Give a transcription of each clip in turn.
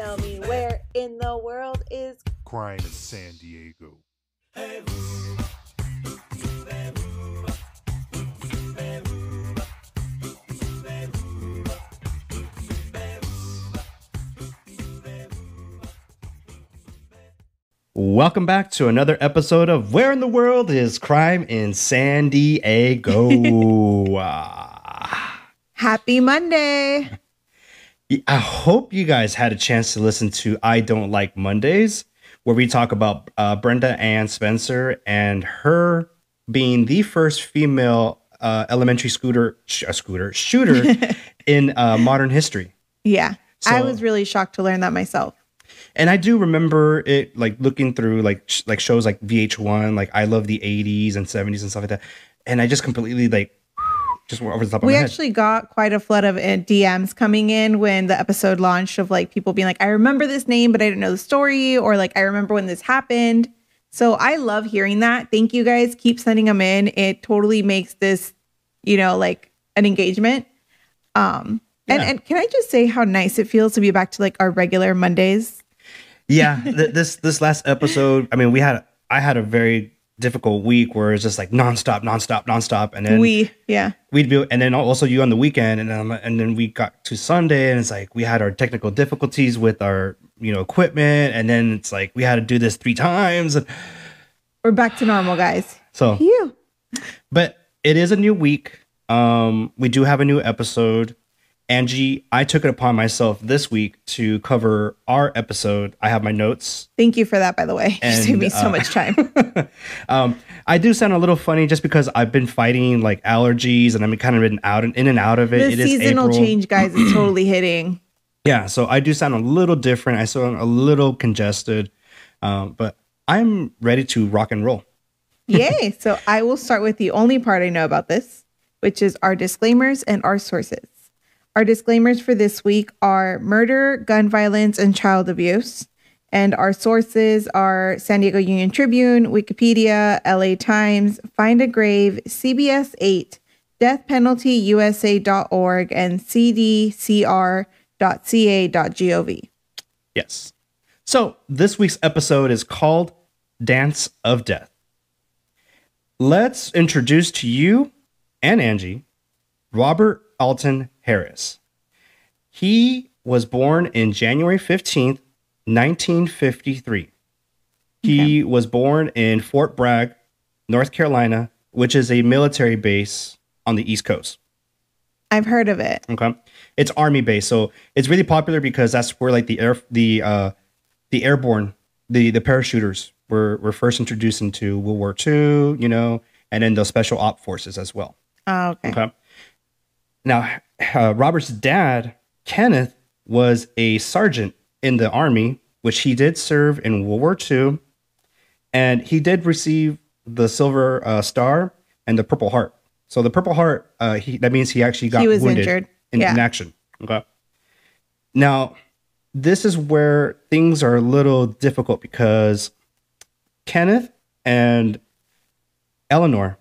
tell me where in the world is crime in San Diego? Welcome back to another episode of Where in the World is Crime in San Diego? Happy Monday. I hope you guys had a chance to listen to I Don't Like Mondays, where we talk about Brenda Ann Spencer and her being the first female elementary shooter in modern history. Yeah, So- I was really shocked to learn that myself. And I do remember it, like looking through like shows like VH1, like I love the 80s and 70s and stuff like that. And I just completely just went over the top of my We head. actually got quite a flood of DMs coming in when the episode launched of like people being like, I remember this name, but I didn't know the story, or like, I remember when this happened. So I love hearing that. Thank you guys. Keep sending them in. It totally makes this, like an engagement. And can I just say how nice it feels to be back to like our regular Mondays? Yeah, this last episode, I mean, I had a very difficult week where it's just like nonstop, and then we'd be, and then also you on the weekend, and then we got to Sunday, and it's like we had our technical difficulties with our equipment, and then it's like we had to do this 3 times. We're back to normal, guys. So, Phew. but it is a new week. We do have a new episode. Angie, I took it upon myself this week to cover our episode. I have my notes. Thank you for that, by the way. You And, saved me so much time. I do sound a little funny just because I've been fighting like allergies and I've kind of been in and out of it. The It is seasonal April. change, guys, is totally hitting. Yeah, so I do sound a little different. I sound a little congested, but I'm ready to rock and roll. Yay. So I will start with the only part I know about this, which is our disclaimers and our sources. Our disclaimers for this week are murder, gun violence, and child abuse. And our sources are San Diego Union Tribune, Wikipedia, LA Times, Find a Grave, CBS 8, deathpenaltyusa.org, and cdcr.ca.gov. Yes. So this week's episode is called Dance of Death. Let's introduce to you and Angie Robert Alton Harris. He was born in January 15th, 1953. He was born in Fort Bragg, North Carolina, which is a military base on the East Coast. I've heard of it. Okay. It's Army base. So it's really popular because that's where like the airborne, the parachuters were first introduced into World War II, and then the special op forces as well. Oh, okay. Okay. Now, Robert's dad, Kenneth, was a sergeant in the Army, which he did serve in World War II. And he did receive the Silver Star and the Purple Heart. So the Purple Heart, that means he actually got wounded injured. in action. Okay. Now, this is where things are a little difficult because Kenneth and Evelyn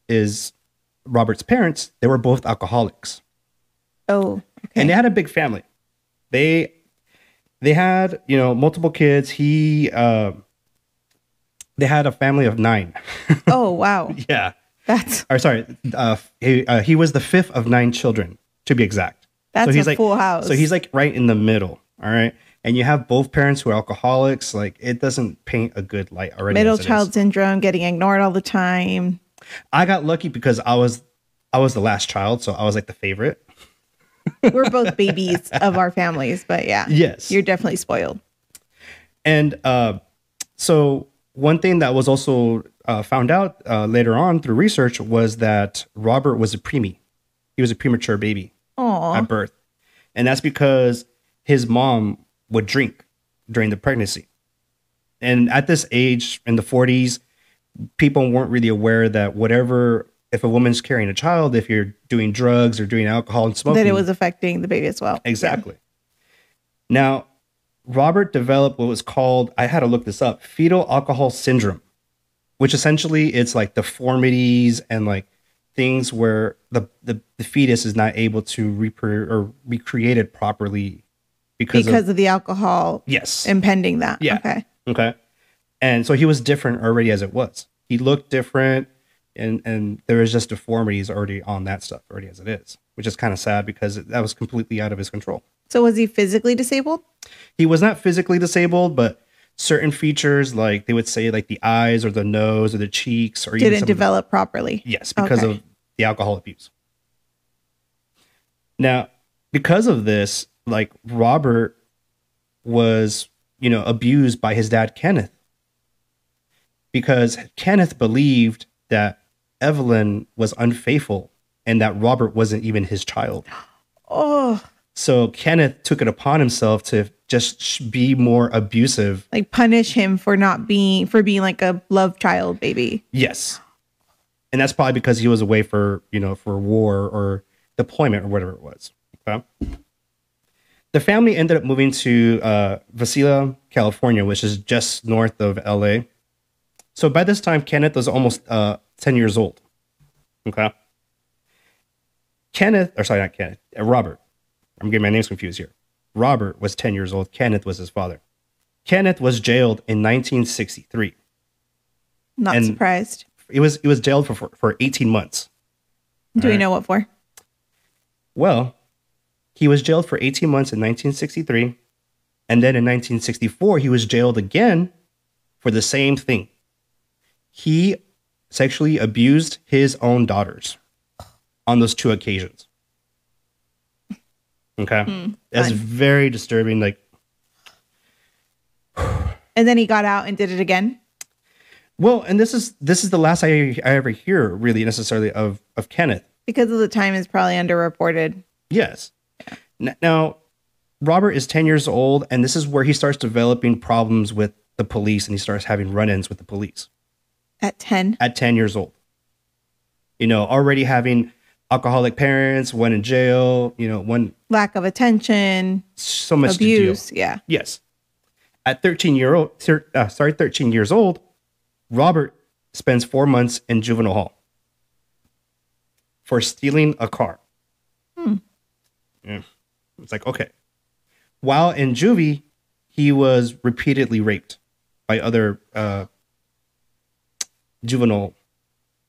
is Robert's parents. They were both alcoholics. Oh, okay. And they had a big family. They had, multiple kids. They had a family of 9. Oh, wow. Yeah. That's He was the 5th of 9 children, to be exact. That's so he's a full house. So he's like right in the middle. All right. And you have both parents who are alcoholics. Like, it doesn't paint a good light already. Middle child syndrome, getting ignored all the time. I got lucky because I was the last child, so I was like the favorite. We're both babies of our families, but yeah. Yes. You're definitely spoiled. And so one thing that was also found out later on through research was that Robert was a preemie. He was a premature baby at birth. And that's because his mom would drink during the pregnancy. And at this age, in the 40s, people weren't really aware that if a woman's carrying a child, if you're doing drugs or doing alcohol and smoking, that it was affecting the baby as well. Exactly. Yeah. Now, Robert developed what was called, I had to look this up, fetal alcohol syndrome, which essentially it's like deformities and like things where the fetus is not able to be created properly because of the alcohol. Yes. Impending that. Yeah. Okay. Okay. And so he was different already as it was. He looked different, and there was just deformities already on that stuff already as it is, which is kind of sad because that was completely out of his control. So was he physically disabled? He was not physically disabled, but certain features, like they would say, like the eyes or the nose or the cheeks, or didn't develop properly. Yes, because of the alcohol abuse. Now, because of this, like Robert was, abused by his dad, Kenneth, because Kenneth believed that Evelyn was unfaithful and that Robert wasn't even his child. Oh. So Kenneth took it upon himself to just be more abusive. Like punish him for being like a love child baby. Yes. And that's probably because he was away for war or deployment or whatever it was. Okay. The family ended up moving to Visalia, California, which is just north of LA. So by this time, Kenneth was almost 10 years old. Okay. Robert. I'm getting my names confused here. Robert was 10 years old. Kenneth was his father. Kenneth was jailed in 1963. Not surprised. He was jailed for 18 months. Do we know what for? Well, he was jailed for 18 months in 1963. And then in 1964, he was jailed again for the same thing. He sexually abused his own daughters on those 2 occasions. Okay. That's very disturbing. Like, and then he got out and did it again. Well, and this is the last I ever hear really necessarily of Kenneth. Because of the time is probably underreported. Yes. Yeah. Now, Robert is 10 years old, and this is where he starts developing problems with the police, and he starts having run-ins with the police. At 10? At 10 years old. Already having alcoholic parents, one in jail, one... Lack of attention. So much abuse, to deal. Yeah. Yes. At 13 years old, Robert spends 4 months in juvenile hall for stealing a car. Yeah. It's like, okay. While in juvie, he was repeatedly raped by other juvenile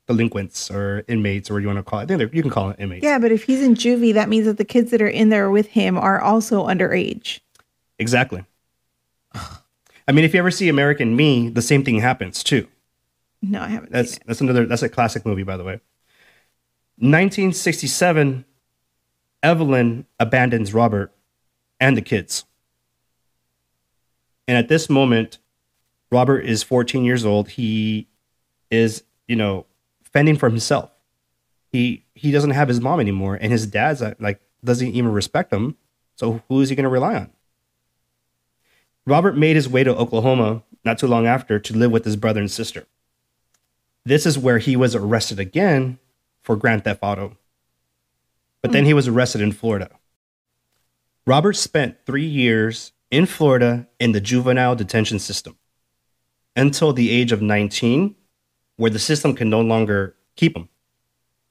delinquents or inmates, or what you want to call it. I think you can call it inmates. Yeah, but if he's in juvie, that means that the kids that are in there with him are also underage. Exactly. I mean, if you ever see American Me, the same thing happens too. No, I haven't seen it. That's a classic movie, by the way. 1967, Evelyn abandons Robert and the kids. And at this moment, Robert is 14 years old. He is, fending for himself. He doesn't have his mom anymore, and his dad's doesn't even respect him. So who is he going to rely on? Robert made his way to Oklahoma not too long after to live with his brother and sister. This is where he was arrested again for Grand Theft Auto. But then he was arrested in Florida. Robert spent 3 years in Florida in the juvenile detention system until the age of 19, where the system can no longer keep him.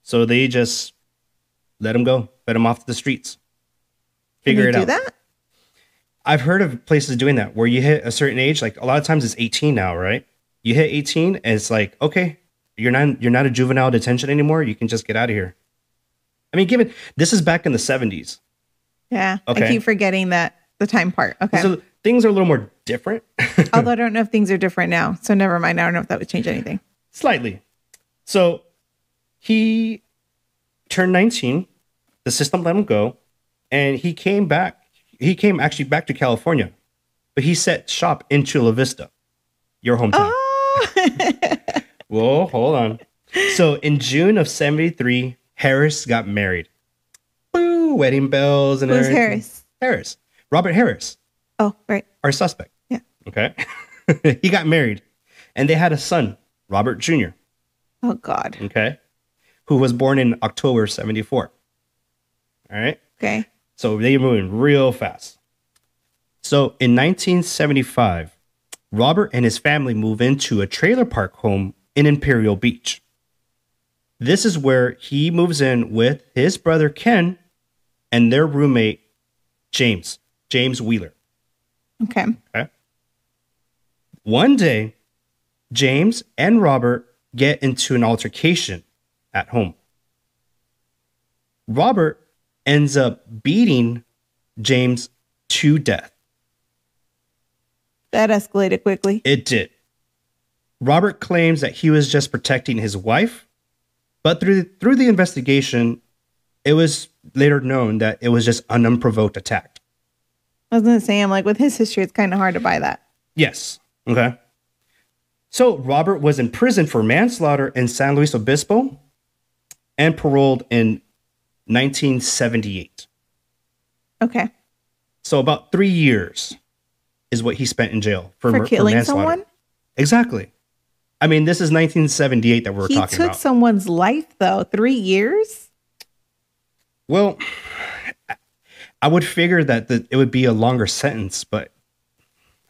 So they just let him go, let him off to the streets. Figure it out. That? I've heard of places doing that where you hit a certain age, like a lot of times it's 18 now, right? You hit 18 and it's like, okay, you're not a juvenile detention anymore. You can just get out of here. I mean, this is back in the 70s. Yeah. Okay. I keep forgetting that the time part. Okay. So things are a little more different. Although I don't know if things are different now. So never mind. I don't know if that would change anything. Slightly. So he turned 19. The system let him go. And he came back. He came actually back to California. But he set shop in Chula Vista, your hometown. Oh. Whoa, hold on. So in June of 73, Harris got married. Boo, wedding bells and everything. Who's Harris? Harris. Robert Harris. Oh, right. Our suspect. Yeah. Okay. He got married. And they had a son, Robert Jr. Oh, God. Okay. Who was born in October 74. All right. Okay. So they were moving real fast. So in 1975, Robert and his family move into a trailer park home in Imperial Beach. This is where he moves in with his brother Ken and their roommate James James Wheeler. Okay. One day, James and Robert get into an altercation at home. Robert ends up beating James to death. That escalated quickly. It did. Robert claims that he was just protecting his wife, but through the investigation, it was later known that it was just an unprovoked attack. I was going to say, I'm like, with his history, it's kind of hard to buy that. Yes. Okay. So Robert was in prison for manslaughter in San Luis Obispo and paroled in 1978. Okay. So about 3 years is what he spent in jail for killing manslaughter. someone? Exactly. I mean, this is 1978 that we're talking about. He took someone's life, though. 3 years? Well, I would figure that it would be a longer sentence, but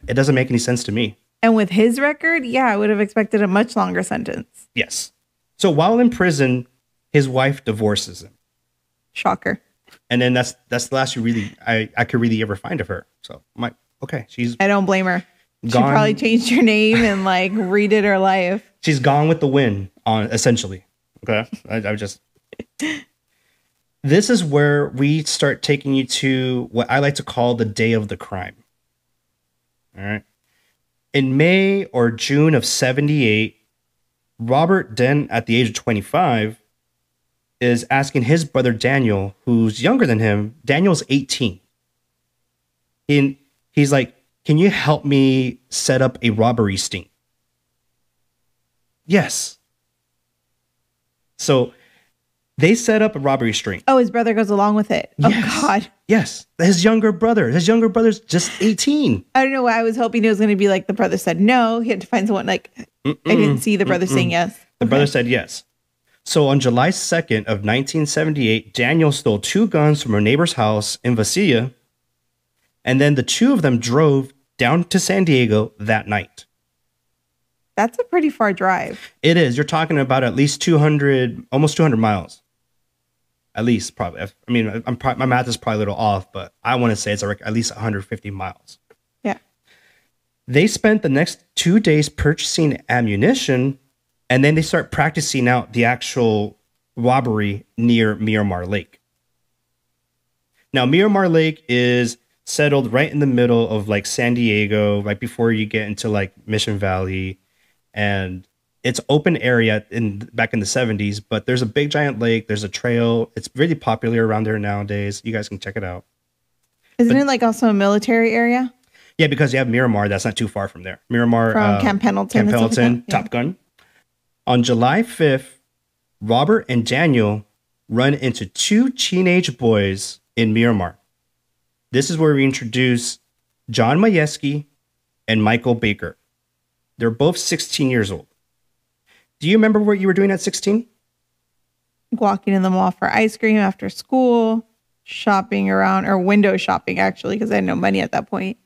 it doesn't make any sense to me. And with his record, yeah, I would have expected a much longer sentence. Yes. So while in prison, his wife divorces him. Shocker. And then that's the last I could really ever find of her. So I'm like, okay, I don't blame her. Gone. She probably changed her name and like redid her life. She's gone with the wind, essentially. Okay. I just. This is where we start taking you to what I like to call the day of the crime. All right. In May or June of 78, Robert, then at the age of 25, is asking his brother Daniel, who's younger than him. Daniel's 18. And he's like, can you help me set up a robbery sting? Yes. So they set up a robbery string. Oh, his brother goes along with it. Yes. Oh, God. Yes. His younger brother's just 18. I don't know why I was hoping it was going to be like the brother said no. He had to find someone like, I didn't see the brother saying yes. The brother said yes. So on July 2nd of 1978, Daniel stole 2 guns from a neighbor's house in Vasilla. And then the 2 of them drove down to San Diego that night. That's a pretty far drive. It is. You're talking about at least 200, almost 200 miles. At least, probably. I mean, my math is probably a little off, but I want to say it's at least 150 miles. Yeah. They spent the next 2 days purchasing ammunition, and then they start practicing out the actual robbery near Miramar Lake. Now, Miramar Lake is settled right in the middle of like San Diego, right before you get into like Mission Valley, and it's open area back in the 70s, but there's a big giant lake. There's a trail. It's really popular around there nowadays. You guys can check it out. Isn't it like also a military area? Yeah, because you have Miramar. That's not too far from there. Miramar. From Camp Pendleton. Camp Pendleton, Top Gun. On July 5th, Robert and Daniel run into 2 teenage boys in Miramar. This is where we introduce John Mayeski and Michael Baker. They're both 16 years old. Do you remember what you were doing at 16? Walking in the mall for ice cream after school, shopping around, or window shopping, actually, because I had no money at that point.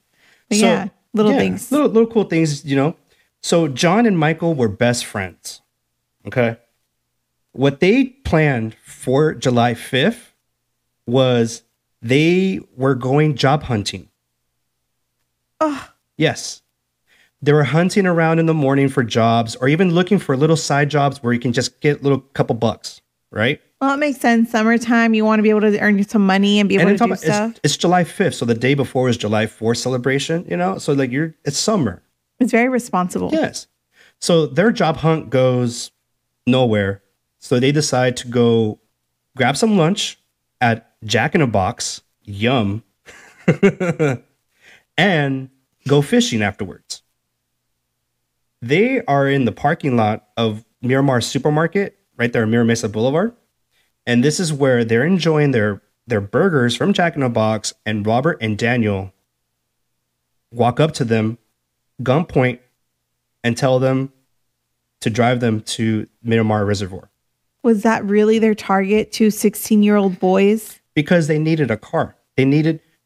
But little things. Little cool things, you know. So John and Michael were best friends. Okay. What they planned for July 5th was they were going job hunting. Oh. Yes. They were hunting around in the morning for jobs, or even looking for little side jobs where you can just get a little couple bucks, right? Well, it makes sense. Summertime, you want to be able to earn some money and be able to do stuff. It's July 5th, so the day before is July 4th celebration, you know? So like it's summer. It's very responsible. Yes. So their job hunt goes nowhere. So they decide to go grab some lunch at Jack in a Box, yum, and go fishing afterwards. They are in the parking lot of Miramar Supermarket, right there on Mira Mesa Boulevard. And this is where they're enjoying their burgers from Jack in a Box, and Robert and Daniel walk up to them, gunpoint, and tell them to drive them to Miramar Reservoir. Was that really their target, 2 16-year-old boys? Because they needed a car.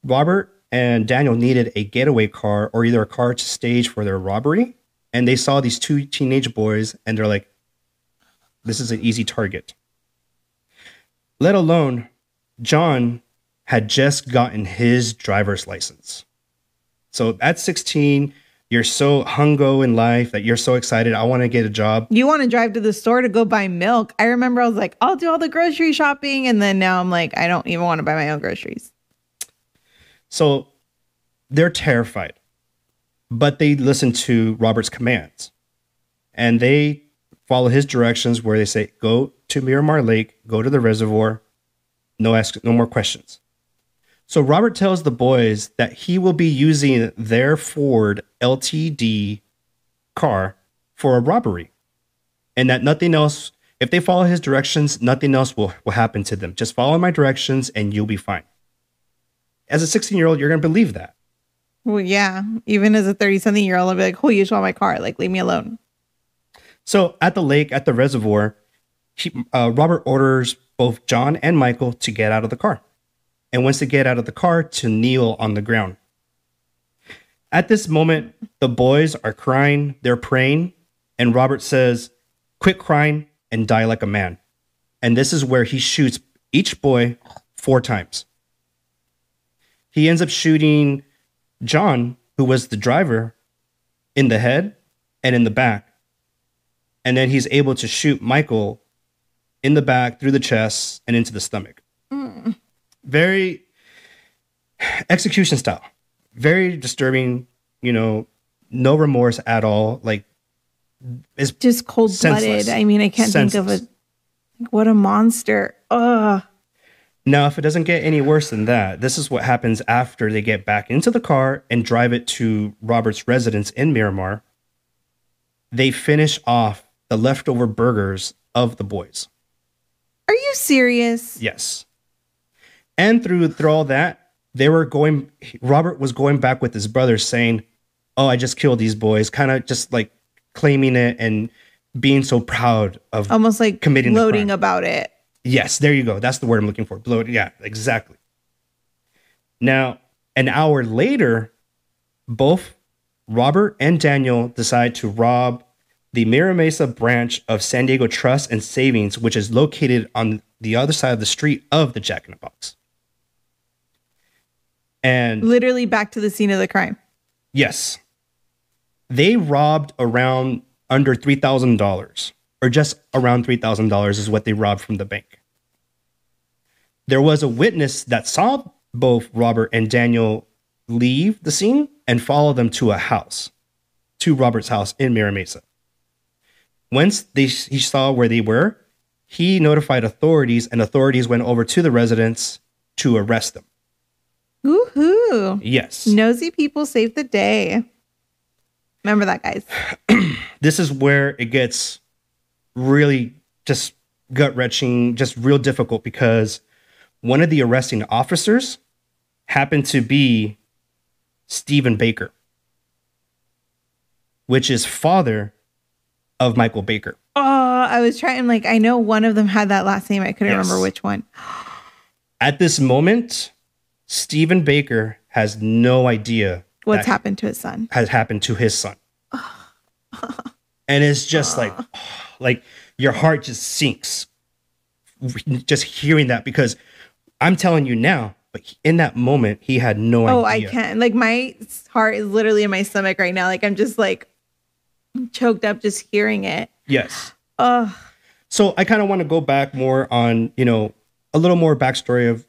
Robert and Daniel needed a getaway car, or either a car to stage for their robbery. And they saw these 2 teenage boys, and they're like, this is an easy target. Let alone, John had just gotten his driver's license. So at 16, you're so hungo in life that you're so excited. I want to get a job. You want to drive to the store to go buy milk. I remember I was like, I'll do all the grocery shopping. And then now I'm like, I don't even want to buy my own groceries. So they're terrified, but they listen to Robert's commands and they follow his directions where they say, go to Miramar Lake, go to the reservoir, no more questions. So Robert tells the boys that he will be using their Ford LTD car for a robbery and that nothing else, if they follow his directions, nothing else will happen to them. Just follow my directions and you'll be fine. As a 16-year-old, you're going to believe that. Well, yeah. Even as a 30-something-year-old, I'll be like, oh, you just want my car. Like, leave me alone. So at the lake, at the reservoir, Robert orders both John and Michael to get out of the car. And once they get out of the car, to kneel on the ground. At this moment, the boys are crying, they're praying, and Robert says, quit crying and die like a man. And this is where he shoots each boy 4 times. He ends up shooting John, who was the driver, in the head and in the back. And then he's able to shoot Michael in the back, through the chest, and into the stomach. Very execution style. Very disturbing, no remorse at all. Like, it's just cold-blooded. I mean, I can't think of what a monster. Ugh. Now, if it doesn't get any worse than that, this is what happens after they get back into the car and drive it to Robert's residence in Miramar. They finish off the leftover burgers of the boys. Are you serious? Yes. And through all that, Robert was going back with his brothers saying, oh, I just killed these boys, kind of just like claiming it and being so proud of almost like committing gloating the crime. About it. Yes, there you go. That's the word I'm looking for. Bloating. Yeah, exactly. Now, an hour later, both Robert and Daniel decide to rob the Mira Mesa branch of San Diego Trust and Savings, which is located on the other side of the street of the Jack in the Box. And literally back to the scene of the crime. Yes. They robbed around under $3,000, or just around $3,000 is what they robbed from the bank. There was a witness that saw both Robert and Daniel leave the scene and follow them to a house, to Robert's house in Mira Mesa. Once he saw where they were, he notified authorities, and authorities went over to the residence to arrest them. Woohoo. Yes. Nosy people saved the day. Remember that, guys. This is where it gets really just gut-wrenching, just real difficult, because one of the arresting officers happened to be Stephen Baker, which is father of Michael Baker. Oh, I was trying, I know one of them had that last name. I couldn't remember which one. At this moment, Stephen Baker has no idea what's happened to his son. Has happened to his son. And it's just like your heart just sinks just hearing that, because I'm telling you now, but in that moment, he had no idea. Oh, I can't. My heart is literally in my stomach right now. I'm just choked up just hearing it. Yes. So I kind of want to go back more on, a little more backstory of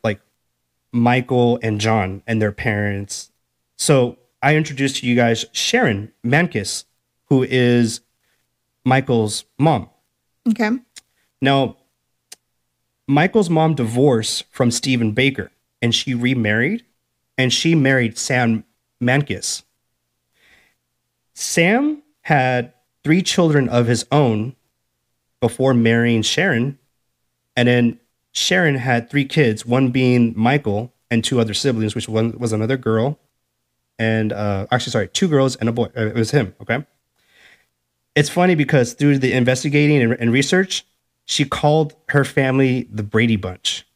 Michael and John and their parents. So I introduced to you guys Sharon Mankis, who is Michael's mom. Okay. Now, Michael's mom divorced from Stephen Baker, and she remarried, and she married Sam Mankis. Sam had 3 children of his own before marrying Sharon, and then Sharon had 3 kids, one being Michael and 2 other siblings, which one was another girl, and 2 girls and a boy. It was him, okay? It's funny because through the investigating and research, she called her family the Brady Bunch.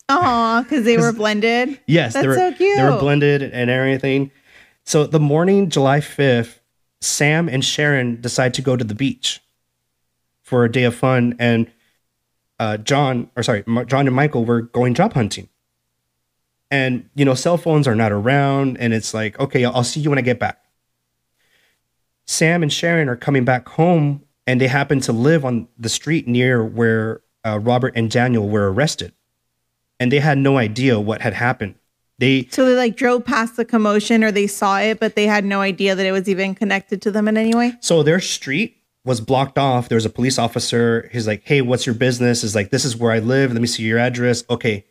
Aw, because they were blended? Yes. That's so cute. They were blended and everything. So the morning, July 5th, Sam and Sharon decide to go to the beach for a day of fun. And John and Michael were going job hunting. And, cell phones are not around. And it's like, okay, I'll see you when I get back. Sam and Sharon are coming back home, and they happen to live on the street near where Robert and Daniel were arrested. And they had no idea what had happened. So they like drove past the commotion, or they saw it, but they had no idea that it was even connected to them in any way? So their street was blocked off. There was a police officer. He's like, hey, what's your business? Is like, this is where I live. Let me see your address. Okay,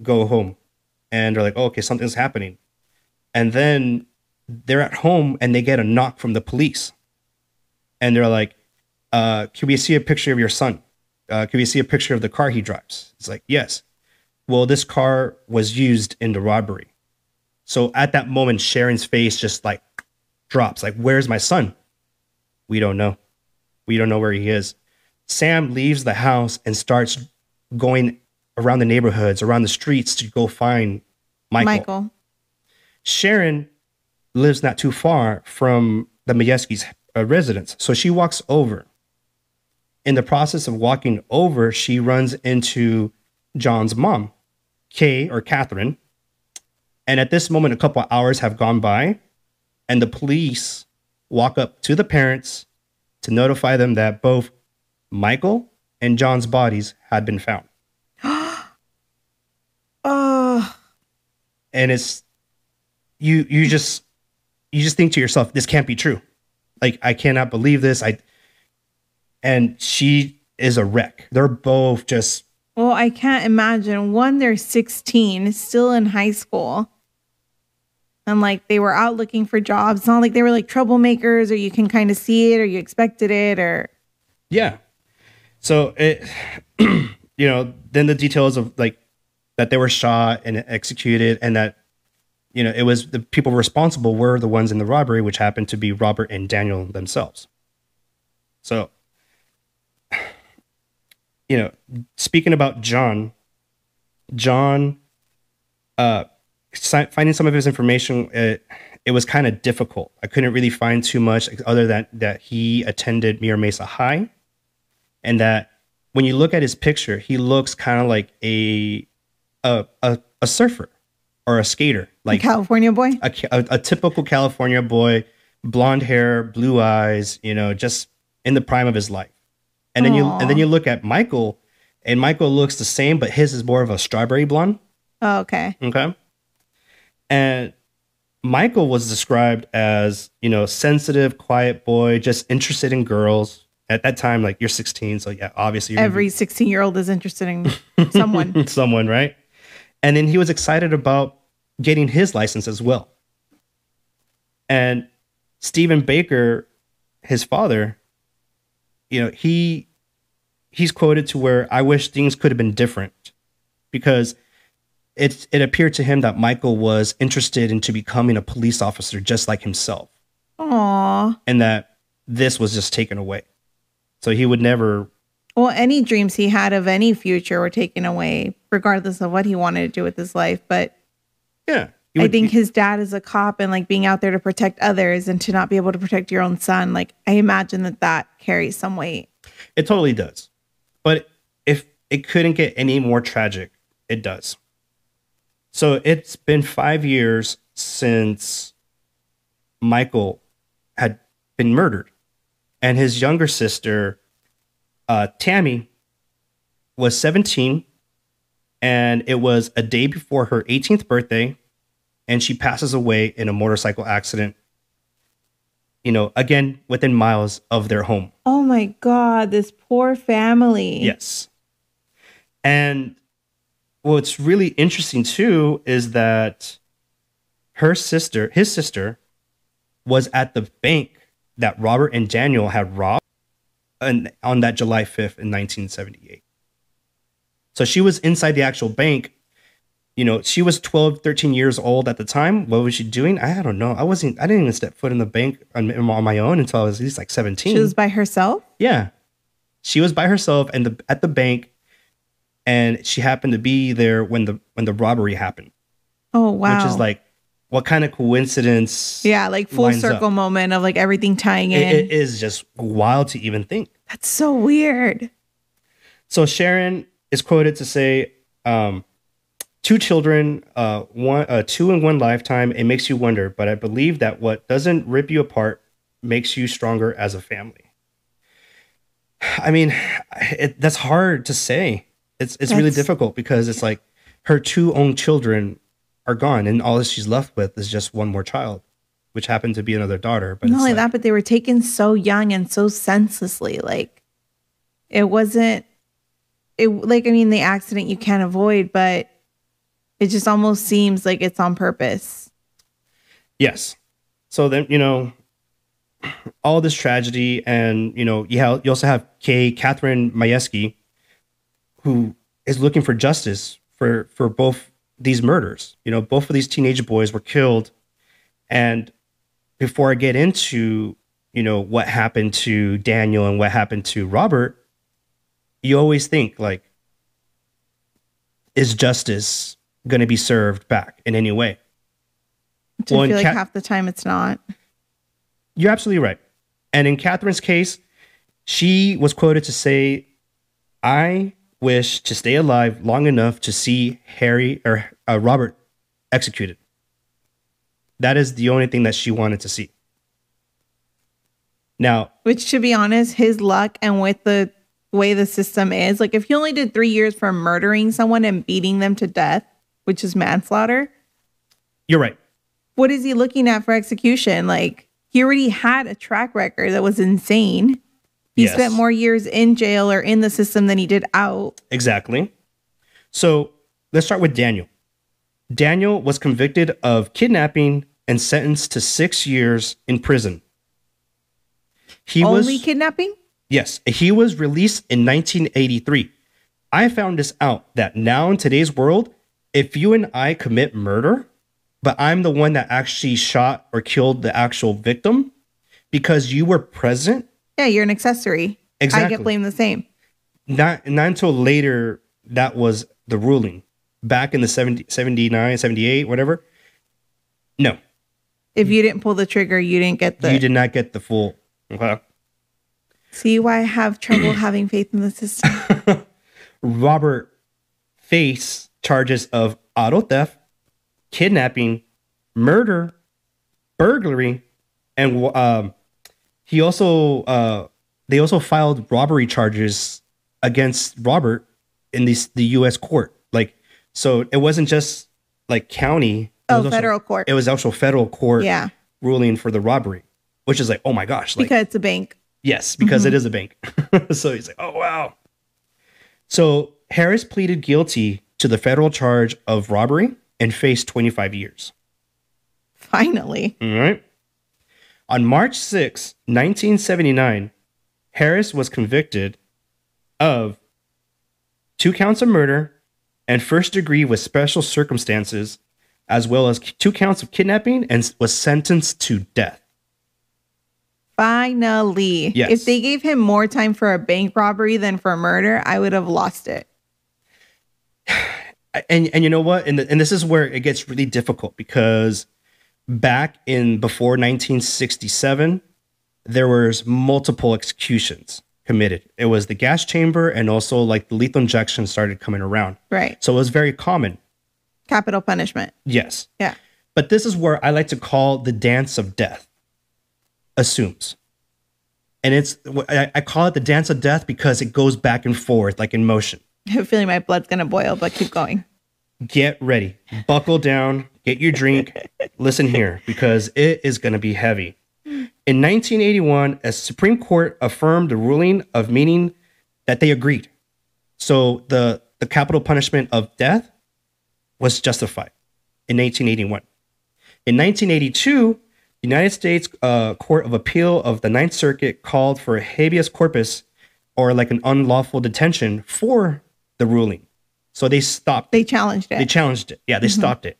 go home. And they're like, oh, okay, something's happening. And then they're at home and they get a knock from the police. And they're like, can we see a picture of your son? Can we see a picture of the car he drives? It's like, yes. Well, this car was used in the robbery. So at that moment, Sharon's face just like drops. Like, where's my son? We don't know. We don't know where he is. Sam leaves the house and starts going around the neighborhoods, around the streets to go find Michael. Sharon lives not too far from the Mayeski's residence. So she walks over. In the process of walking over, she runs into John's mom, Kay or Catherine. And at this moment, a couple of hours have gone by, and the police walk up to the parents to notify them that both Michael and John's bodies had been found. And it's you just think to yourself, this can't be true. Like, I cannot believe this. And she is a wreck. They're both just... Well, I can't imagine. One, they're 16, still in high school. And like, they were out looking for jobs. It's not like they were like troublemakers, or you can kind of see it, or you expected it, or... Yeah. So it, then the details of like that they were shot and executed, and that, it was the people responsible were the ones in the robbery, which happened to be Robert and Daniel themselves. So, speaking about John, finding some of his information, it was kind of difficult. I couldn't really find too much other than that he attended Mira Mesa High, and that when you look at his picture, he looks kind of like a surfer or a skater, like a California boy, a typical California boy, blonde hair, blue eyes, just in the prime of his life. And then you look at Michael, and Michael looks the same, but his is more of a strawberry blonde. Oh, okay. Okay. And Michael was described as, sensitive, quiet boy, just interested in girls. At that time, like, you're 16, so yeah, obviously every 16-year-old is interested in someone. Someone, right? And then he was excited about getting his license as well. And Stephen Baker, his father, he's quoted to where, I wish things could have been different, because it appeared to him that Michael was interested into becoming a police officer just like himself. Aww. And that this was just taken away. So he would never... Well, any dreams he had of any future were taken away, regardless of what he wanted to do with his life. But yeah, I think his dad is a cop, and like being out there to protect others and to not be able to protect your own son, like I imagine that carries some weight. It totally does. But if it couldn't get any more tragic, it does. So it's been 5 years since Michael had been murdered. And his younger sister, Tammy, was 17. And it was a day before her 18th birthday. And she passes away in a motorcycle accident, again, within miles of their home. Oh my God, this poor family. Yes. And what's really interesting too is that his sister was at the bank that Robert and Daniel had robbed on that July 5th in 1978. So she was inside the actual bank. She was 12, 13 years old at the time. What was she doing? I don't know. I didn't even step foot in the bank on my own until I was at least like 17. She was by herself? Yeah. She was by herself at the bank, and she happened to be there when the robbery happened. Oh, wow. Which is like, what kind of coincidence? Yeah, like full circle moment of like everything tying in. It is just wild to even think. That's so weird. So Sharon is quoted to say, 2 children, two in one lifetime. It makes you wonder, but I believe that what doesn't rip you apart makes you stronger as a family. I mean, that's hard to say. It's really difficult because it's like her 2 own children are gone, and all that she's left with is just one more child, which happened to be another daughter. But not only that, but they were taken so young and so senselessly. Like, it wasn't. The accident you can't avoid, but it just almost seems like it's on purpose. Yes. So then, all this tragedy, and, you also have Catherine Mayeski, who is looking for justice for both these murders. Both of these teenage boys were killed. And before I get into, what happened to Daniel and what happened to Robert, you always think, like, is justice going to be served back in any way? I feel like half the time it's not. You're absolutely right. And in Catherine's case, she was quoted to say, "I wish to stay alive long enough to see Robert executed." That is the only thing that she wanted to see. Now, which, to be honest, his luck and with the way the system is, like, if he only did 3 years for murdering someone and beating them to death, which is manslaughter. You're right. What is he looking at for execution? Like, he already had a track record that was insane. He spent more years in jail or in the system than he did out. Exactly. So let's start with Daniel. Daniel was convicted of kidnapping and sentenced to 6 years in prison. Only kidnapping? Yes. He was released in 1983. I found this out, that now in today's world, if you and I commit murder, but I'm the one that actually shot or killed the actual victim because you were present. Yeah, you're an accessory. Exactly. I get blamed the same. Not until later that was the ruling. Back in the 79, 78, whatever. No. If you didn't pull the trigger, you didn't get You did not get the full. Okay. See why I have trouble having faith in the system. Robert faced charges of auto theft, kidnapping, murder, burglary, and they also filed robbery charges against Robert in the U.S. court. Like, so it wasn't just like county. Federal court. It was actual federal court. Yeah. Ruling for the robbery, which is like, oh my gosh, like, because it's a bank. Yes, because it is a bank. So he's like, oh wow. So Harris pleaded guilty to the federal charge of robbery and faced 25 years. Finally. All right. On March 6, 1979, Harris was convicted of 2 counts of murder and first degree with special circumstances, as well as 2 counts of kidnapping, and was sentenced to death. Finally. Yes. If they gave him more time for a bank robbery than for murder, I would have lost it. And you know what? And this is where it gets really difficult, because back before 1967, there was multiple executions committed. It was the gas chamber, and also like the lethal injection started coming around. Right. So it was very common. Capital punishment. Yes. Yeah. But this is where I like to call the dance of death. Assumes. And I call it the dance of death because it goes back and forth, like in motion. I have a feeling my blood's going to boil, but keep going. Get ready. Buckle down. Get your drink. Listen here, because it is going to be heavy. In 1981, a Supreme Court affirmed the ruling of meaning that they agreed. So the capital punishment of death was justified in 1981. In 1982, the United States Court of Appeal of the Ninth Circuit called for a habeas corpus, or like an unlawful detention, for the ruling. So they stopped. They challenged it. They challenged it. Yeah, they stopped it.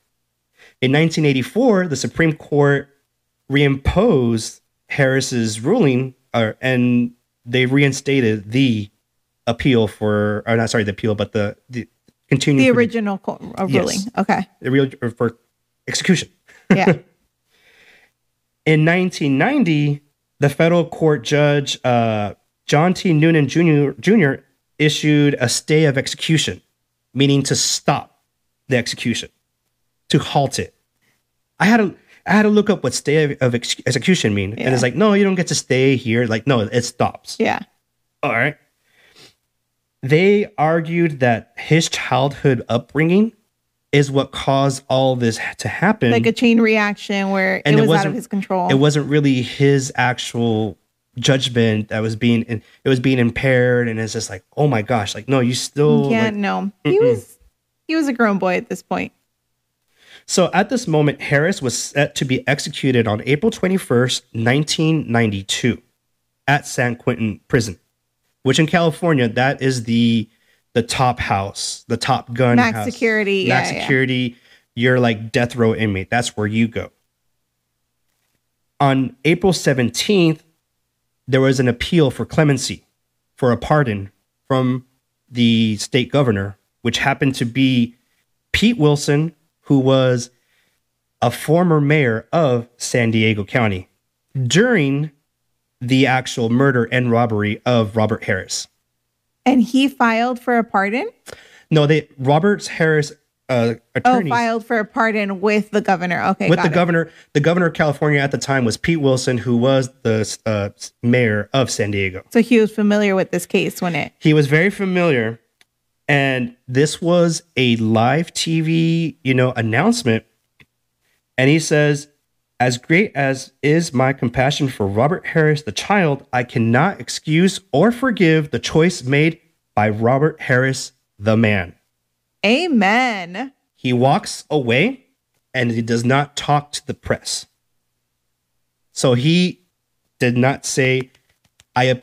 In 1984, the Supreme Court reimposed Harris's ruling, and they reinstated the appeal for, or not sorry, the appeal, but the continuing. The original ruling. Yes. Okay. The real for execution. Yeah. In 1990, the federal court judge, John T. Noonan Jr., issued a stay of execution, meaning to stop the execution, to halt it. I had to look up what stay of execution mean. And it's like, no, you don't get to stay here. Like, no, it stops. Yeah. All right. They argued that his childhood upbringing is what caused all this to happen. Like a chain reaction where it was out of his control. It wasn't really his actual judgment that was being impaired. And it's just like, oh my gosh, like, no, you still can't, no. He was a grown boy at this point. So at this moment, Harris was set to be executed on April 21st, 1992 at San Quentin Prison, which in California, that is the top house, the top gun Max house. security. Max security. You're like death row inmate. That's where you go. On April 17th, there was an appeal for clemency, for a pardon from the state governor, which happened to be Pete Wilson, who was a former mayor of San Diego County during the actual murder and robbery of Robert Harris. And he filed for a pardon? No, Robert Harris attorneys filed for a pardon with the governor. Okay, with the governor. The governor of California at the time was Pete Wilson, who was the mayor of San Diego. So he was familiar with this case he was very familiar. And this was a live TV, announcement. And he says, as great as is my compassion for Robert Harris, the child, I cannot excuse or forgive the choice made by Robert Harris, the man. Amen. He walks away and he does not talk to the press. So he did not say, I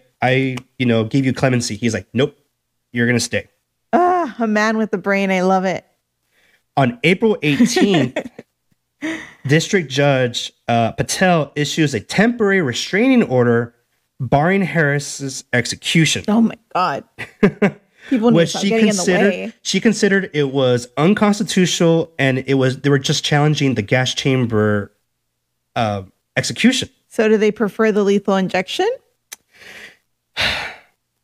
give you clemency. He's like, nope, you're going to stay. A man with a brain. I love it. On April 18th, District Judge Patel issues a temporary restraining order barring Harris's execution. Oh my God. People need to stop getting in the way. She considered it was unconstitutional and they were just challenging the gas chamber execution. So do they prefer the lethal injection?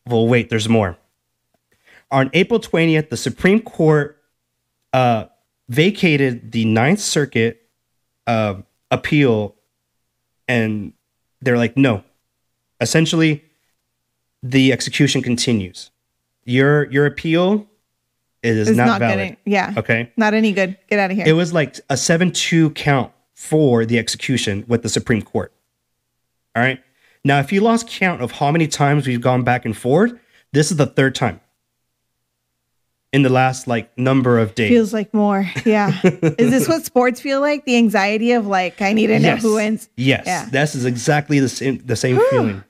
Well, wait, there's more. On April 20th, the Supreme Court vacated the Ninth Circuit appeal, and they're like, no. Essentially, the execution continues. Your appeal is not valid. Okay. Not any good. Get out of here. It was like a 7-2 count for the execution with the Supreme Court. All right. Now, if you lost count of how many times we've gone back and forth, this is the third time in the last number of days. Feels like more. Yeah. Is this what sports feel like? The anxiety of I need to know who wins. Yes. Yeah. This is exactly the same feeling.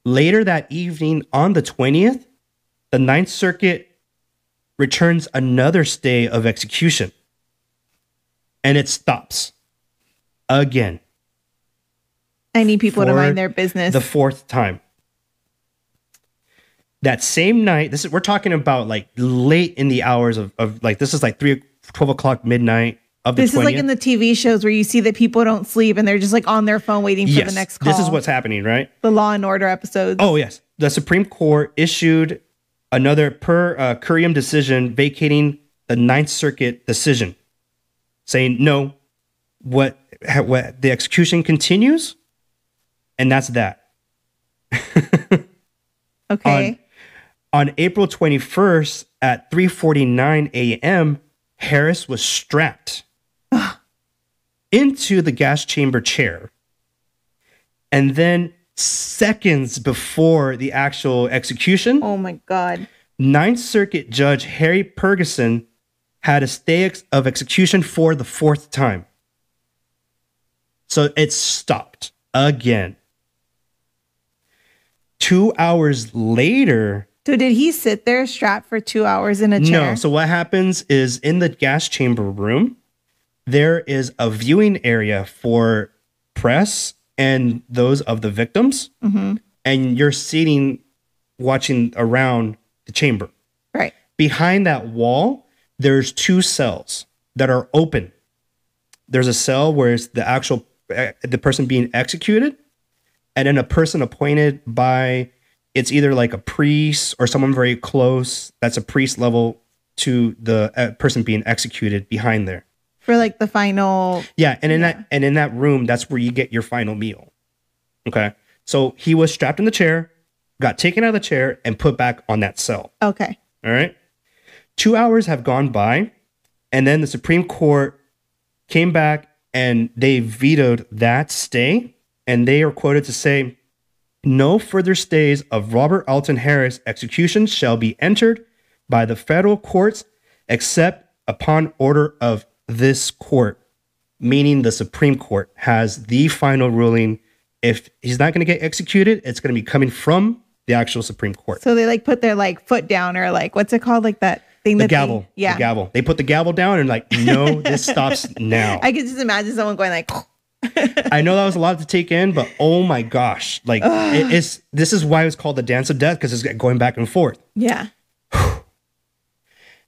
Later that evening on the 20th, the Ninth Circuit returns another stay of execution. And it stops again. I need people to mind their business. The fourth time. That same night, we're talking about late in the hours of this is 12 o'clock midnight of the 20th. This is like in the TV shows where you see that people don't sleep and they're just on their phone waiting for the next call. This is what's happening, right? The Law and Order episodes. Oh, yes. The Supreme Court issued another per curiam decision vacating the Ninth Circuit decision, saying no, what the execution continues, and that's that. Okay. On April 21st at 3:49 a.m., Harris was strapped into the gas chamber chair. And then seconds before the actual execution, oh my God, Ninth Circuit Judge Harry Ferguson had a stay of execution for the fourth time. So it stopped again. 2 hours later. So did he sit there strapped for 2 hours in a chair? No. So what happens is in the gas chamber room, there is a viewing area for press and those of the victims. Mm-hmm. And you're sitting, watching around the chamber. Right. Behind that wall, there's 2 cells that are open. There's a cell where it's the person being executed, and then a person appointed by, it's either a priest or someone very close. That's a priest level to the person being executed behind there. For like the final. Yeah, and in that room, that's where you get your final meal. Okay, so he was strapped in the chair, got taken out of the chair, and put back on that cell. Okay. All right. 2 hours have gone by, and then the Supreme Court came back and they vetoed that stay, and they are quoted to say, "No further stays of Robert Alton Harris execution shall be entered by the federal courts except upon order of this court," meaning the Supreme Court has the final ruling. If he's not going to get executed, it's going to be coming from the actual Supreme Court. So they like put their like foot down, or like, what's it called? Like that thing. The gavel. The gavel. They put the gavel down and like, no, this stops now. I could just imagine someone going like. I know that was a lot to take in, but oh my gosh. Like this is why it's called the dance of death, because it's going back and forth. Yeah.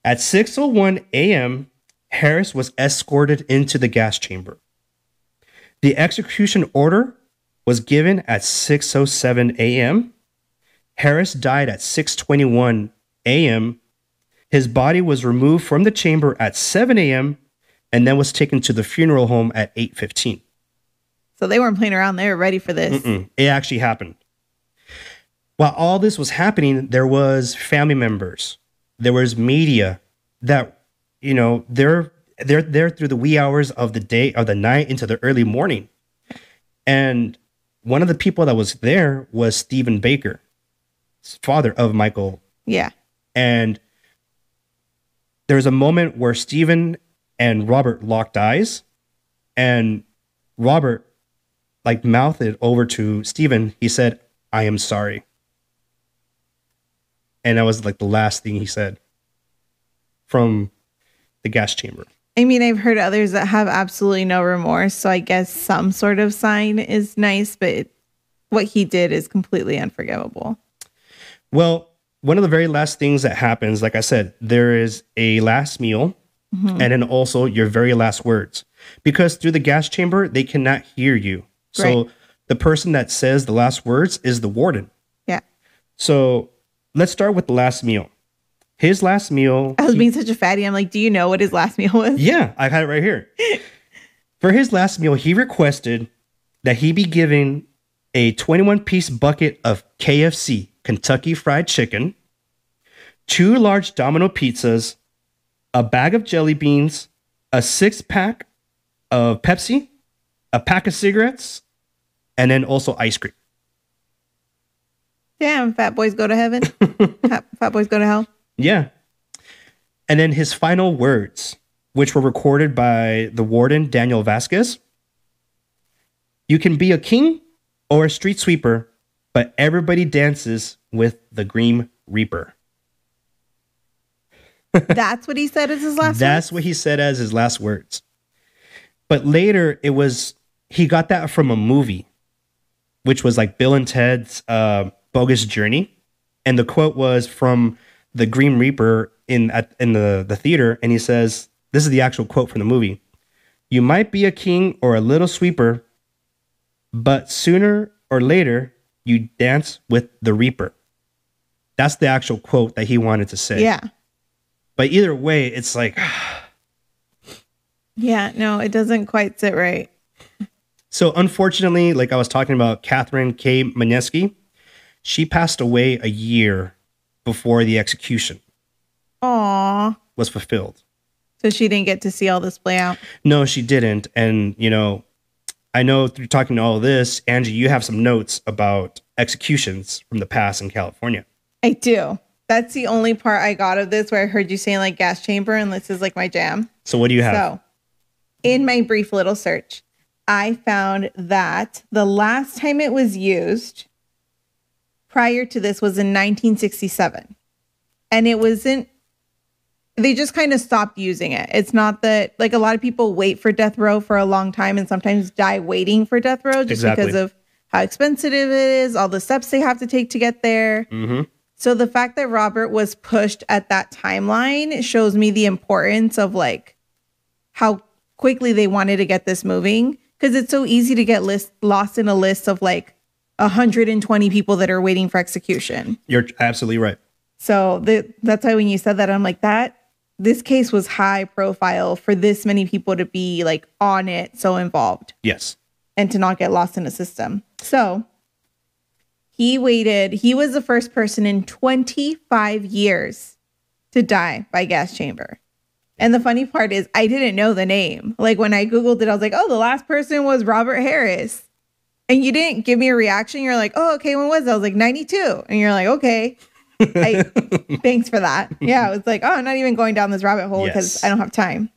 At 6:01 a.m., Harris was escorted into the gas chamber. The execution order was given at 6:07 a.m. Harris died at 6:21 a.m. His body was removed from the chamber at 7 a.m. and then was taken to the funeral home at 8:15. So they weren't playing around. They were ready for this. It actually happened. While all this was happening, there was family members. There was media that, you know, they're there through the wee hours of the day, of the night, into the early morning. And one of the people that was there was Stephen Baker, father of Michael. Yeah. And there's a moment where Stephen and Robert locked eyes, and Robert like mouthed it over to Stephen. He said, "I am sorry." And that was like the last thing he said from the gas chamber. I mean, I've heard others that have absolutely no remorse. So I guess some sort of sign is nice, but what he did is completely unforgivable. Well, one of the very last things that happens, like I said, there is a last meal and then also your very last words. Because through the gas chamber, they cannot hear you. So the person that says the last words is the warden. Yeah. So let's start with the last meal. His last meal. I was being such a fatty. I'm like, do you know what his last meal was? Yeah, I had it right here. For his last meal, he requested that he be given a 21-piece bucket of KFC, Kentucky Fried Chicken, 2 large Domino pizzas, a bag of jelly beans, a 6-pack of Pepsi, a pack of cigarettes, and then also ice cream. Damn, fat boys go to heaven. Fat boys go to hell. Yeah. And then his final words, which were recorded by the warden, Daniel Vasquez. "You can be a king or a street sweeper, but everybody dances with the Grim Reaper." That's what he said as his last That's what he said as his last words. But later he got that from a movie, which was like Bill and Ted's Bogus Journey. And the quote was from the Grim Reaper in the theater. And he says, this is the actual quote from the movie: "You might be a king or a little sweeper, but sooner or later you dance with the Reaper." That's the actual quote that he wanted to say. Yeah. But either way, it's like, yeah, no, it doesn't quite sit right. So unfortunately, like I was talking about, Catherine K. Mayeski, she passed away a year before the execution Aww. was fulfilled. So she didn't get to see all this play out? No, she didn't. And, you know, I know through talking to all this, Angie, you have some notes about executions from the past in California. I do. That's the only part I got of this, where I heard you saying like gas chamber, and this is like my jam. So what do you have? So in my brief little search, I found that the last time it was used prior to this was in 1967. And it wasn't, they just kind of stopped using it. It's not that, like, a lot of people wait for death row for a long time and sometimes die waiting for death row just because of how expensive it is, all the steps they have to take to get there. Mm-hmm. So the fact that Robert was pushed at that timeline shows me the importance of like how quickly they wanted to get this moving, because it's so easy to get lost in a list of like 120 people that are waiting for execution. You're absolutely right. So that's why when you said that, I'm like, that this case was high profile for this many people to be like on it, so involved. Yes. And to not get lost in the system. So he was the first person in 25 years to die by gas chamber. And the funny part is I didn't know the name. Like when I Googled it, I was like, oh, the last person was Robert Harris. And you didn't give me a reaction. You're like, oh, okay, when was it? I was like, 92. And you're like, okay. Thanks for that. Yeah, I was like, oh, I'm not even going down this rabbit hole because I don't have time.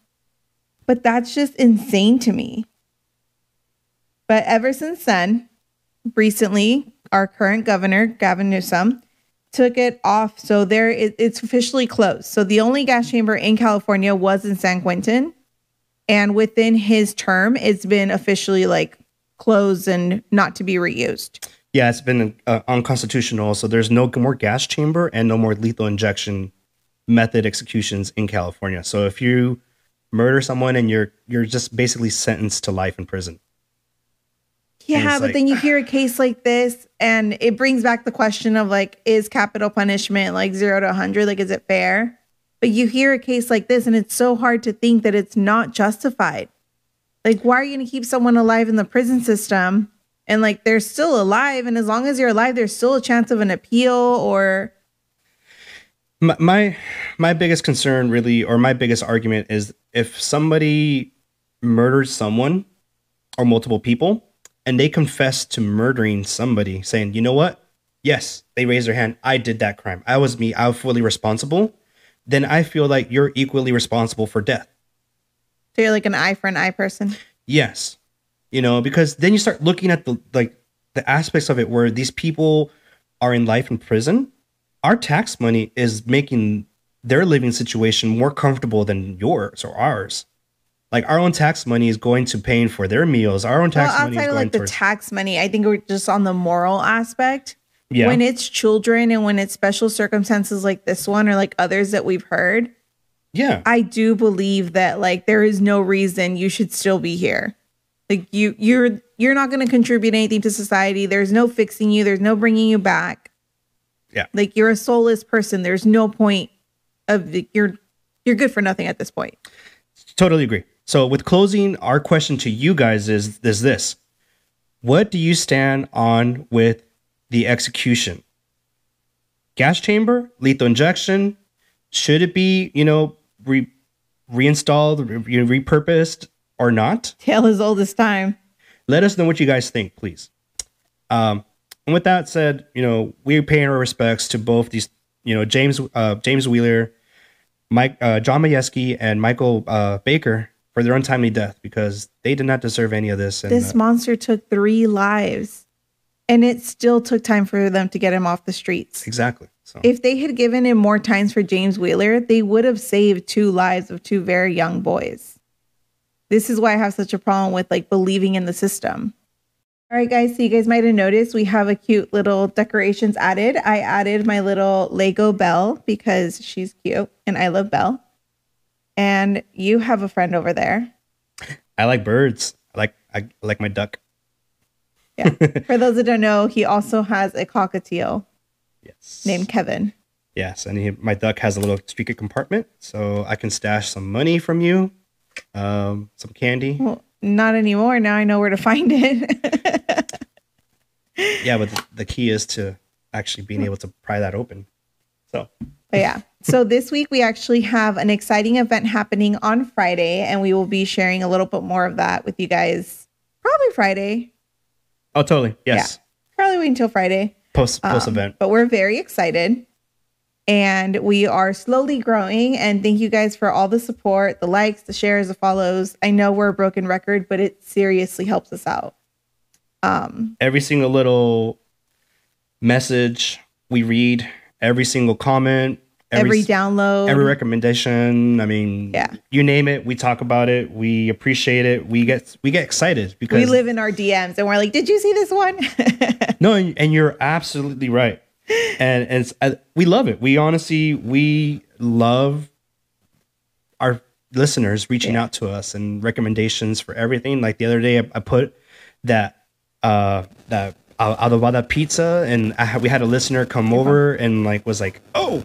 But that's just insane to me. But ever since then, recently, our current governor, Gavin Newsom, took it off. So it's officially closed. So the only gas chamber in California was in San Quentin. And within his term, it's been officially like closed and not to be reused. Yeah, it's been unconstitutional. So there's no more gas chamber and no more lethal injection method executions in California. So if you murder someone and you're just basically sentenced to life in prison. Yeah, but then you hear a case like this and it brings back the question of like, is capital punishment like 0 to 100? Like, is it fair? But you hear a case like this and it's so hard to think that it's not justified. Like, why are you going to keep someone alive in the prison system? And like, they're still alive. And as long as you're alive, there's still a chance of an appeal or. My biggest concern really, or my biggest argument is if somebody murders someone or multiple people and they confess to murdering somebody saying, you know what? Yes, they raised their hand. I did that crime. I was me. I was fully responsible. Then I feel like you're equally responsible for death. So you're like an eye for an eye person? Yes. You know, because then you start looking at the aspects of it where these people are in life in prison. Our tax money is making their living situation more comfortable than yours or ours. Like our own tax money is going to paying for their meals. Our own tax money is going like towards the tax money. I think we're just on the moral aspect. Yeah. When it's children and when it's special circumstances like this one or like others that we've heard. Yeah. I do believe that like there is no reason you should still be here. Like you're not going to contribute anything to society. There's no fixing you. There's no bringing you back. Yeah. Like you're a soulless person. There's no point of you're good for nothing at this point. Totally agree. So with closing, our question to you guys is this. What do you stand on with the execution? Gas chamber, lethal injection? Should it be, reinstalled, repurposed or not? Tale as old as time. Let us know what you guys think, please. And with that said, we're paying our respects to both these, James Wheeler, John Mayeski, and Michael Baker for their untimely death because they did not deserve any of this. And, this monster took 3 lives, and it still took time for them to get him off the streets. Exactly. So if they had given him more times for James Wheeler, they would have saved 2 lives of 2 very young boys. This is why I have such a problem with like believing in the system. All right, guys. So you guys might have noticed we have a cute little decorations added. I added my little Lego Belle because she's cute and I love Belle. And you have a friend over there. I like birds. I like my duck. Yeah. For those that don't know, he also has a cockatiel. Yes. Named Kevin. Yes, and my duck has a little secret compartment, so I can stash some money from you, some candy. Well, not anymore. Now I know where to find it. Yeah, but the key is to actually being able to pry that open. So. But yeah. So this week we actually have an exciting event happening on Friday, and we will be sharing a little bit more of that with you guys. Probably Friday. Oh, totally. Yes. Yeah. Probably wait until Friday. Post event. But we're very excited. And we are slowly growing. And thank you guys for all the support, the likes, the shares, the follows. I know we're a broken record, but it seriously helps us out. Every single little message we read, every single comment, every download, every recommendation. I mean, yeah, you name it, we talk about it. We appreciate it. We get excited because we live in our DMs and we're like, did you see this one? No, and you're absolutely right. And it's, we love it. We love our listeners reaching out to us and recommendations for everything. Like the other day, I put that Adobada pizza, and we had a listener come over and was like, oh,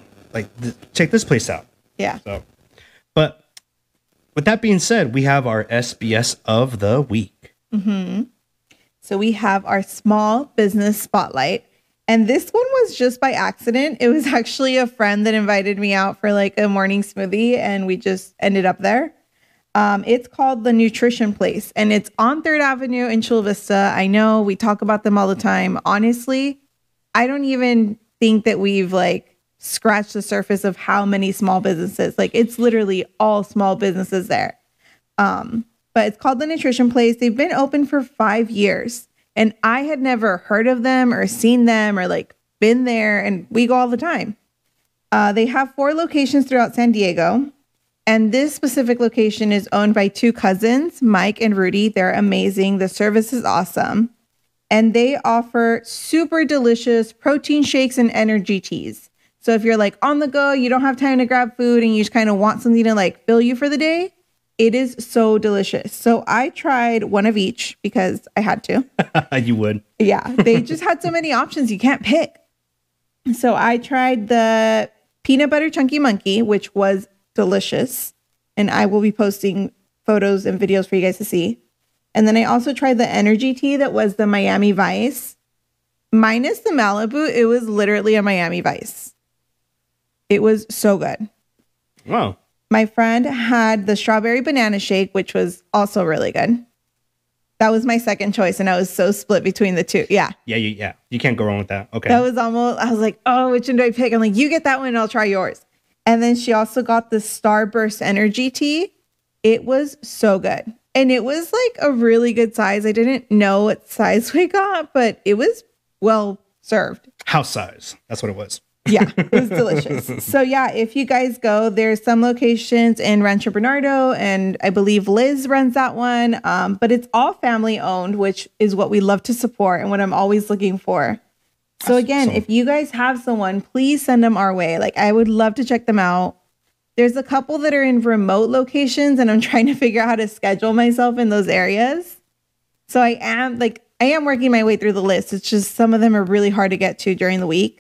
check this place out. Yeah. So But with that being said, we have our SBS of the week. So we have our small business spotlight. And this one was just by accident. It was actually a friend that invited me out for like a morning smoothie, and we just ended up there. It's called The Nutrition Place, and it's on 3rd Avenue in Chula Vista. I know we talk about them all the time. Honestly, I don't even think that we've like scratched the surface of how many small businesses. Like, it's literally all small businesses there. But it's called The Nutrition Place. They've been open for 5 years. And I had never heard of them or seen them or like been there, and we go all the time. They have 4 locations throughout San Diego. And this specific location is owned by 2 cousins, Mike and Rudy. They're amazing. The service is awesome. And they offer super delicious protein shakes and energy teas. So if you're like on the go, you don't have time to grab food and you just kind of want something to like fill you for the day, it is so delicious. So I tried one of each because I had to. You would. Yeah. They just had so many options you can't pick. So I tried the peanut butter chunky monkey, which was delicious. And I will be posting photos and videos for you guys to see. And then I also tried the energy tea that was the Miami Vice. Minus the Malibu, it was literally a Miami Vice. It was so good. Wow. My friend had the strawberry banana shake, which was also really good. That was my second choice, and I was so split between the 2. Yeah. Yeah. You can't go wrong with that. Okay. That was almost, I was like, oh, which one do I pick? I'm like, you get that one and I'll try yours. And then she also got the Starburst energy tea. It was so good. And it was like a really good size. I didn't know what size we got, but it was well served. House size. That's what it was. Yeah, it was delicious. So yeah, if you guys go, there's some locations in Rancho Bernardo, and I believe Liz runs that one. But it's all family owned, which is what we love to support and what I'm always looking for. So again, if you guys have someone, please send them our way. Like, I would love to check them out. There's a couple that are in remote locations, and I'm trying to figure out how to schedule myself in those areas. So I am working my way through the list. It's just some of them are really hard to get to during the week.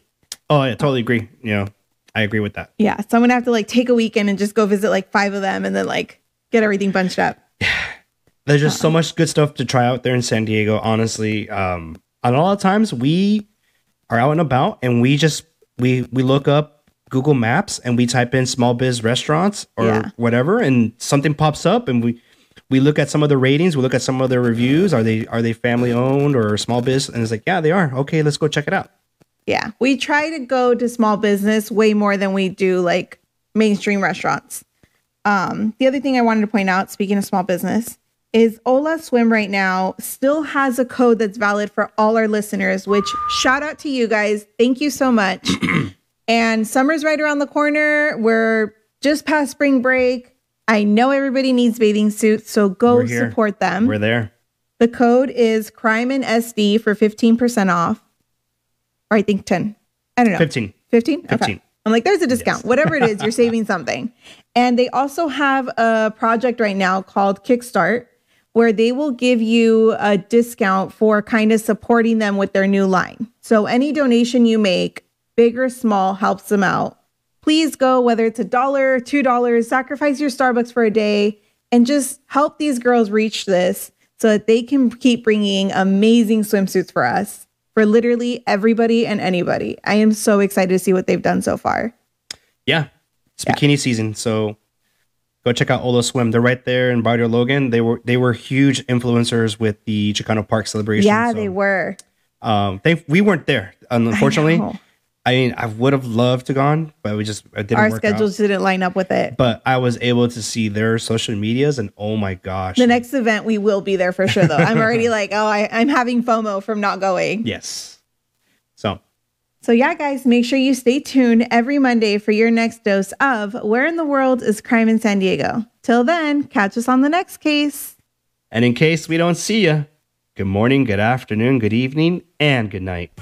Oh, yeah, totally agree. I agree with that. Yeah. So I'm going to have to like take a weekend and just go visit like 5 of them and then like get everything bunched up. There's just so much good stuff to try out there in San Diego. Honestly, a lot of times we are out and about and we look up Google Maps and we type in small biz restaurants or whatever, and something pops up, and we look at some of the ratings, we look at some of their reviews. Are they family owned or small biz? And it's like, yeah, they are. Okay, let's go check it out. Yeah, we try to go to small business way more than we do like mainstream restaurants. The other thing I wanted to point out, speaking of small business, is Ola Swim right now still has a code that's valid for all our listeners, which shout out to you guys. Thank you so much. And summer's right around the corner. We're just past spring break. I know everybody needs bathing suits, so go support them. We're there. The code is Crime and SD for 15% off. Or I think 10. I don't know. 15. 15? Okay. I'm like, there's a discount. Yes. Whatever it is, you're saving something. And they also have a project right now called Kickstart, where they will give you a discount for kind of supporting them with their new line. So any donation you make, big or small, helps them out. Please go, whether it's $1, $2, sacrifice your Starbucks for a day, and just help these girls reach this so that they can keep bringing amazing swimsuits for us. For literally everybody and anybody. I am so excited to see what they've done so far. Yeah. It's bikini season. So go check out Ola Swim. They're right there in Barrio Logan. They were huge influencers with the Chicano Park celebration. Yeah, so, they were. We weren't there, unfortunately. I mean, I would have loved to gone, but it didn't work out. Our schedules didn't line up with it. But I was able to see their social medias, and oh my gosh. The next event, we will be there for sure, though. I'm already like, I'm having FOMO from not going. Yes. So yeah, guys, make sure you stay tuned every Monday for your next dose of Where in the World is Crime in San Diego? Till then, catch us on the next case. And in case we don't see you, good morning, good afternoon, good evening, and good night.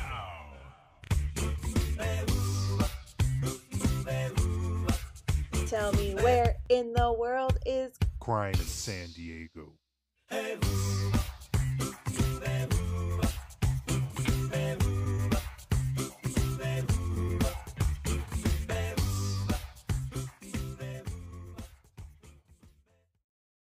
Tell me, where in the world is crime in San Diego?